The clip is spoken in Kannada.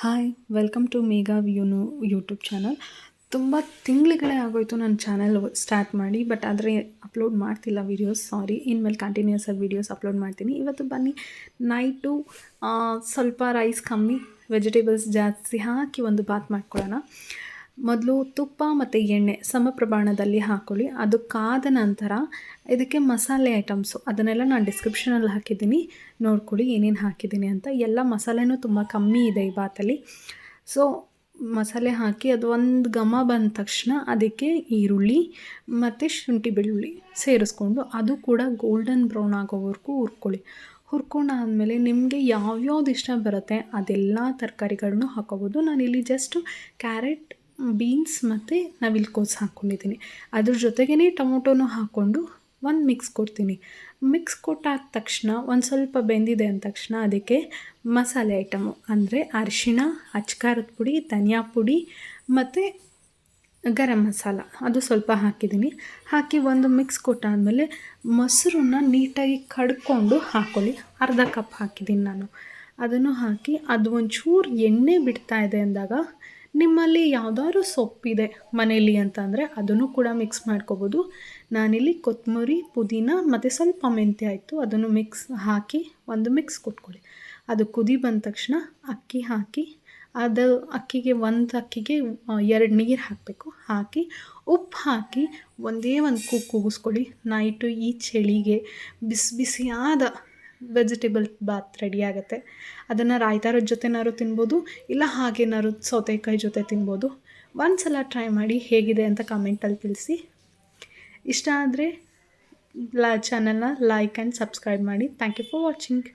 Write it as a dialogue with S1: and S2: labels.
S1: ಹಾಯ್ ವೆಲ್ಕಮ್ ಟು ಮೇಘಾ ವ್ಯೂನು ಯೂಟ್ಯೂಬ್ ಚಾನಲ್. ತುಂಬ ತಿಂಗಳುಗಳೇ ಆಗೋಯಿತು ನನ್ನ ಚಾನಲ್ ಸ್ಟಾರ್ಟ್ ಮಾಡಿ, ಬಟ್ ಆದರೆ ಅಪ್ಲೋಡ್ ಮಾಡ್ತಿಲ್ಲ ವೀಡಿಯೋಸ್. ಸಾರಿ, ಇನ್ಮೇಲೆ ಕಂಟಿನ್ಯೂಸ್ ಆಗಿ ವೀಡಿಯೋಸ್ ಅಪ್ಲೋಡ್ ಮಾಡ್ತೀನಿ. ಇವತ್ತು ಬನ್ನಿ, ನೈಟು ಸ್ವಲ್ಪ ರೈಸ್ ಕಮ್ಮಿ, ವೆಜಿಟೇಬಲ್ಸ್ ಜಾಸ್ತಿ ಹಾಕಿ ಒಂದು ಬಾತ್ ಮಾಡ್ಕೊಳ್ಳೋಣ. ಮೊದಲು ತುಪ್ಪ ಮತ್ತು ಎಣ್ಣೆ ಸಮ ಪ್ರಮಾಣದಲ್ಲಿ ಹಾಕ್ಕೊಳ್ಳಿ. ಅದು ಕಾದ ನಂತರ ಇದಕ್ಕೆ ಮಸಾಲೆ ಐಟಮ್ಸು ಅದನ್ನೆಲ್ಲ ನಾನು ಡಿಸ್ಕ್ರಿಪ್ಷನಲ್ಲಿ ಹಾಕಿದ್ದೀನಿ, ನೋಡ್ಕೊಳ್ಳಿ ಏನೇನು ಹಾಕಿದ್ದೀನಿ ಅಂತ. ಎಲ್ಲ ಮಸಾಲೆನೂ ತುಂಬ ಕಮ್ಮಿ ಇದೆ ಈ ಬಾತಲ್ಲಿ. ಸೊ ಮಸಾಲೆ ಹಾಕಿ ಅದು ಒಂದು ಘಮ ಬಂದ ತಕ್ಷಣ ಅದಕ್ಕೆ ಈರುಳ್ಳಿ ಮತ್ತು ಶುಂಠಿ ಬೆಳ್ಳುಳ್ಳಿ ಸೇರಿಸ್ಕೊಂಡು ಅದು ಕೂಡ ಗೋಲ್ಡನ್ ಬ್ರೌನ್ ಆಗೋವರೆಗೂ ಹುರ್ಕೊಳ್ಳಿ. ಹುರ್ಕೊಂಡಾದಮೇಲೆ ನಿಮಗೆ ಯಾವ್ಯಾವ್ದು ಇಷ್ಟ ಬರುತ್ತೆ ಅದೆಲ್ಲ ತರಕಾರಿಗಳನ್ನೂ ಹಾಕೋಬೋದು. ನಾನಿಲ್ಲಿ ಜಸ್ಟು ಕ್ಯಾರೆಟ್, ಬೀನ್ಸ್ ಮತ್ತು ನವಿಲುಕೋಸು ಹಾಕ್ಕೊಂಡಿದ್ದೀನಿ. ಅದ್ರ ಜೊತೆಗೇ ಟೊಮೊಟೊನೂ ಹಾಕ್ಕೊಂಡು ಒಂದು ಮಿಕ್ಸ್ ಕೊಡ್ತೀನಿ. ಮಿಕ್ಸ್ ಕೊಟ್ಟಾದ ತಕ್ಷಣ ಒಂದು ಸ್ವಲ್ಪ ಬೆಂದಿದೆ ಅಂದ ತಕ್ಷಣ ಅದಕ್ಕೆ ಮಸಾಲೆ ಐಟಮು ಅಂದರೆ ಅರಿಶಿಣ, ಅಚ್ಕಾರದ ಪುಡಿ, ಧನಿಯಾ ಪುಡಿ ಮತ್ತು ಗರಂ ಮಸಾಲ ಅದು ಸ್ವಲ್ಪ ಹಾಕಿದ್ದೀನಿ. ಹಾಕಿ ಒಂದು ಮಿಕ್ಸ್ ಕೊಟ್ಟಾದಮೇಲೆ ಮೊಸರನ್ನ ನೀಟಾಗಿ ಕಡ್ಕೊಂಡು ಹಾಕ್ಕೊಳ್ಳಿ. ಅರ್ಧ ಕಪ್ ಹಾಕಿದ್ದೀನಿ ನಾನು. ಅದನ್ನು ಹಾಕಿ ಅದು ಒಂಚೂರು ಎಣ್ಣೆ ಬಿಡ್ತಾ ಇದೆ ಅಂದಾಗ ನಿಮ್ಮಲ್ಲಿ ಯಾವುದಾದ್ರು ಸೊಪ್ಪಿದೆ ಮನೇಲಿ ಅಂತಂದರೆ ಅದನ್ನು ಕೂಡ ಮಿಕ್ಸ್ ಮಾಡ್ಕೋಬೋದು. ನಾನಿಲ್ಲಿ ಕೊತ್ತಂಬರಿ, ಪುದೀನ ಮತ್ತು ಸ್ವಲ್ಪ ಮೆಂತ್ಯ ಆಯಿತು, ಅದನ್ನು ಹಾಕಿ ಒಂದು ಮಿಕ್ಸ್ ಕೊಟ್ಕೊಳ್ಳಿ. ಅದು ಕುದಿ ಬಂದ ತಕ್ಷಣ ಅಕ್ಕಿ ಹಾಕಿ, ಅದು ಒಂದು ಅಕ್ಕಿಗೆ 2 ನೀರು ಹಾಕಬೇಕು. ಹಾಕಿ ಉಪ್ಪು ಹಾಕಿ ಒಂದೇ ಒಂದು ಕೂಗಿಸ್ಕೊಳ್ಳಿ. ನೈಟು ಈ ಚಳಿಗೆ ಬಿಸಿ ಬಿಸಿಯಾದ ವೆಜಿಟೇಬಲ್ ಬಾತ್ ರೆಡಿ ಆಗುತ್ತೆ. ಅದನ್ನು ರಾಯ್ತಾರದ ಜೊತೆನಾದ್ರು ತಿನ್ಬೋದು, ಇಲ್ಲ ಹಾಗೇನಾದ್ರು ಸೌತೆಕಾಯಿ ಜೊತೆ ತಿನ್ಬೋದು. ಒಂದು ಸಲ ಟ್ರೈ ಮಾಡಿ ಹೇಗಿದೆ ಅಂತ ಕಮೆಂಟಲ್ಲಿ ತಿಳಿಸಿ. ಇಷ್ಟ ಆದರೆ ಚಾನಲ್ನ ಲೈಕ್ ಆ್ಯಂಡ್ ಸಬ್ಸ್ಕ್ರೈಬ್ ಮಾಡಿ. Thank you for watching.